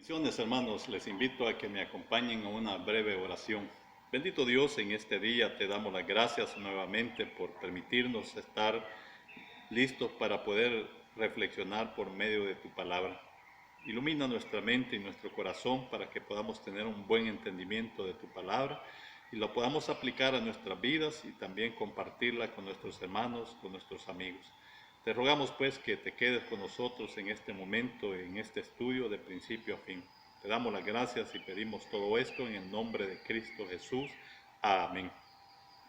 Bendiciones, hermanos, les invito a que me acompañen a una breve oración. Bendito Dios, en este día te damos las gracias nuevamente por permitirnos estar listos para poder reflexionar por medio de tu palabra. Ilumina nuestra mente y nuestro corazón para que podamos tener un buen entendimiento de tu palabra y lo podamos aplicar a nuestras vidas y también compartirla con nuestros hermanos, con nuestros amigos. Te rogamos pues que te quedes con nosotros en este momento, en este estudio de principio a fin. Te damos las gracias y pedimos todo esto en el nombre de Cristo Jesús. Amén.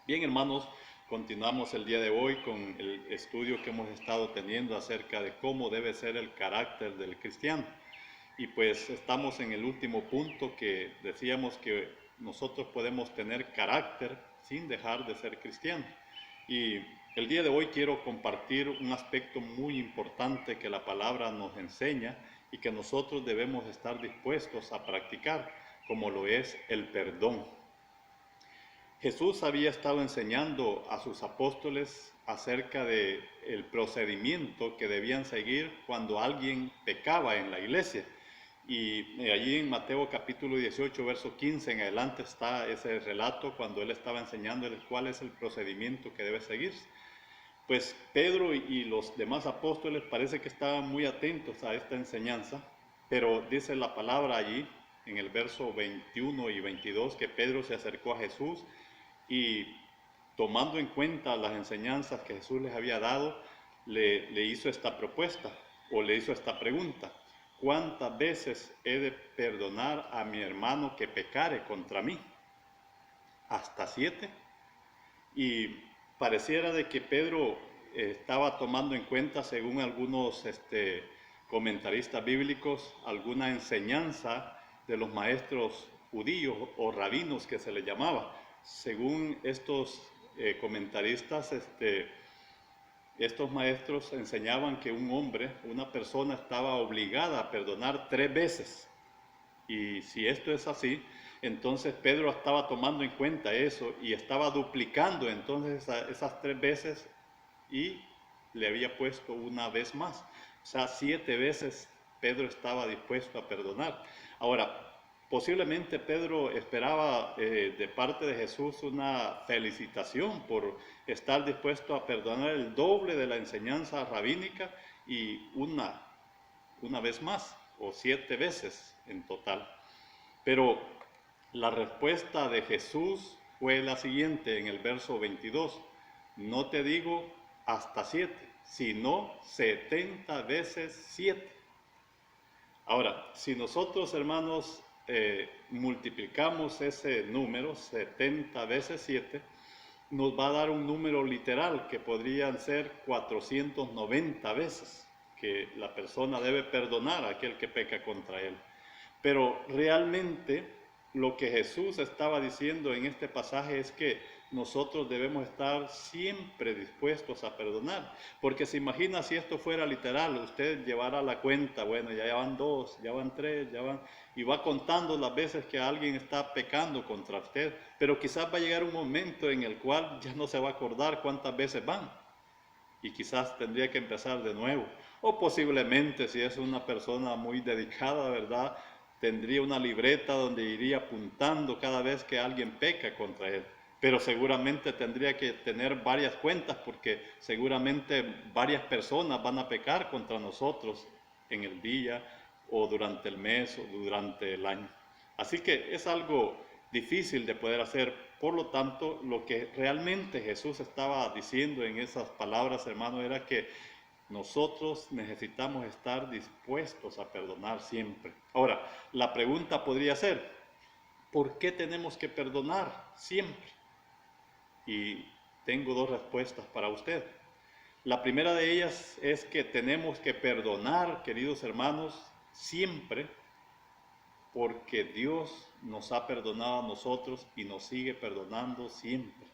Bien, hermanos, continuamos el día de hoy con el estudio que hemos estado teniendo acerca de cómo debe ser el carácter del cristiano. Y pues estamos en el último punto que decíamos que nosotros podemos tener carácter sin dejar de ser cristianos. Y el día de hoy quiero compartir un aspecto muy importante que la palabra nos enseña y que nosotros debemos estar dispuestos a practicar, como lo es el perdón. Jesús había estado enseñando a sus apóstoles acerca de el procedimiento que debían seguir cuando alguien pecaba en la iglesia. Y allí en Mateo capítulo 18, verso 15 en adelante está ese relato cuando él estaba enseñándoles cuál es el procedimiento que debe seguirse. Pues Pedro y los demás apóstoles parece que estaban muy atentos a esta enseñanza, pero dice la palabra allí en el verso 21 y 22 que Pedro se acercó a Jesús y tomando en cuenta las enseñanzas que Jesús les había dado, le hizo esta propuesta o le hizo esta pregunta: ¿cuántas veces he de perdonar a mi hermano que pecare contra mí? ¿Hasta 7? Y pareciera de que Pedro estaba tomando en cuenta, según algunos comentaristas bíblicos, alguna enseñanza de los maestros judíos o rabinos que se les llamaba. Según estos comentaristas, estos maestros enseñaban que un hombre, una persona, estaba obligada a perdonar 3 veces. Y si esto es así, entonces Pedro estaba tomando en cuenta eso y estaba duplicando entonces esas 3 veces y le había puesto una vez más. O sea, 7 veces Pedro estaba dispuesto a perdonar. Ahora, posiblemente Pedro esperaba de parte de Jesús una felicitación por estar dispuesto a perdonar el doble de la enseñanza rabínica y una vez más, o 7 veces en total. Pero la respuesta de Jesús fue la siguiente en el verso 22: no te digo hasta 7, sino 70 veces 7. Ahora, si nosotros, hermanos, multiplicamos ese número, 70 veces 7, nos va a dar un número literal que podrían ser 490 veces que la persona debe perdonar a aquel que peca contra él. Pero realmente lo que Jesús estaba diciendo en este pasaje es que nosotros debemos estar siempre dispuestos a perdonar. Porque se imagina si esto fuera literal, usted llevara la cuenta, bueno, ya van 2, ya van 3, ya van, y va contando las veces que alguien está pecando contra usted. Pero quizás va a llegar un momento en el cual ya no se va a acordar cuántas veces van. Y quizás tendría que empezar de nuevo. O posiblemente, si es una persona muy dedicada, ¿verdad?, tendría una libreta donde iría apuntando cada vez que alguien peca contra él. Pero seguramente tendría que tener varias cuentas porque seguramente varias personas van a pecar contra nosotros en el día o durante el mes o durante el año. Así que es algo difícil de poder hacer. Por lo tanto, lo que realmente Jesús estaba diciendo en esas palabras, hermano, era que nosotros necesitamos estar dispuestos a perdonar siempre. Ahora, la pregunta podría ser: ¿por qué tenemos que perdonar siempre? Y tengo 2 respuestas para usted. La primera de ellas es que tenemos que perdonar, queridos hermanos, siempre, porque Dios nos ha perdonado a nosotros y nos sigue perdonando siempre.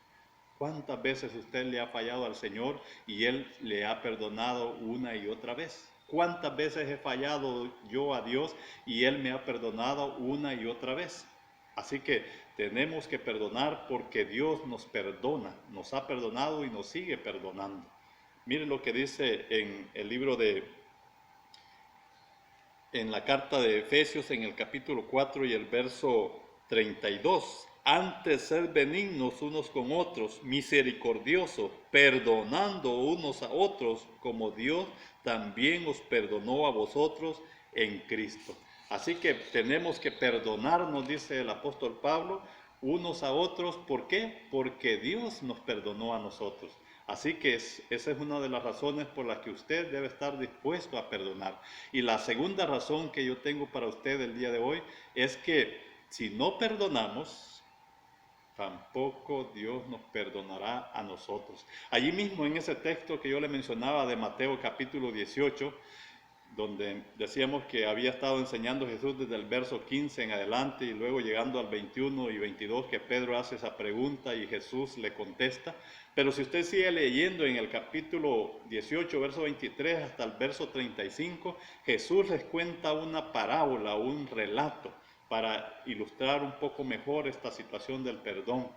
¿Cuántas veces usted le ha fallado al Señor y Él le ha perdonado una y otra vez? ¿Cuántas veces he fallado yo a Dios y Él me ha perdonado una y otra vez? Así que tenemos que perdonar porque Dios nos perdona, nos ha perdonado y nos sigue perdonando. Miren lo que dice en el libro de en la carta de Efesios en el capítulo 4 y el verso 32. Antes ser benignos unos con otros, misericordiosos, perdonando unos a otros, como Dios también os perdonó a vosotros en Cristo. Así que tenemos que perdonarnos, dice el apóstol Pablo, unos a otros. ¿Por qué? Porque Dios nos perdonó a nosotros. Así que esa es una de las razones por las que usted debe estar dispuesto a perdonar. Y la segunda razón que yo tengo para usted el día de hoy es que si no perdonamos, tampoco Dios nos perdonará a nosotros. Allí mismo en ese texto que yo le mencionaba de Mateo capítulo 18, donde decíamos que había estado enseñando Jesús desde el verso 15 en adelante y luego llegando al 21 y 22 que Pedro hace esa pregunta y Jesús le contesta. Pero si usted sigue leyendo en el capítulo 18, verso 23 hasta el verso 35, Jesús les cuenta una parábola, un relato para ilustrar un poco mejor esta situación del perdón.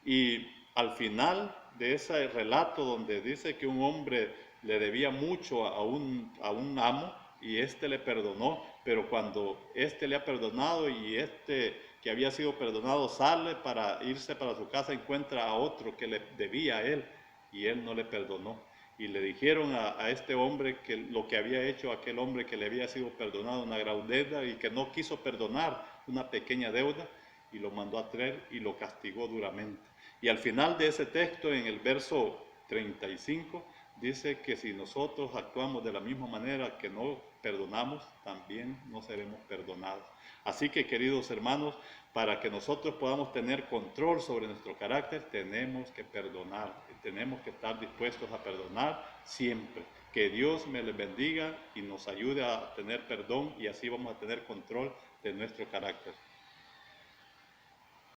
Y al final de ese relato donde dice que un hombre le debía mucho a un amo y éste le perdonó, pero cuando éste le ha perdonado y este que había sido perdonado sale para irse para su casa, encuentra a otro que le debía a él y él no le perdonó. Y le dijeron a este hombre que lo que había hecho aquel hombre que le había sido perdonado, una gran deuda, y que no quiso perdonar una pequeña deuda, y lo mandó a traer y lo castigó duramente. Y al final de ese texto, en el verso 35, dice que si nosotros actuamos de la misma manera que no perdonamos, también no seremos perdonados. Así que, queridos hermanos, para que nosotros podamos tener control sobre nuestro carácter, tenemos que perdonar, tenemos que estar dispuestos a perdonar siempre. Que Dios me les bendiga y nos ayude a tener perdón y así vamos a tener control de nuestro carácter.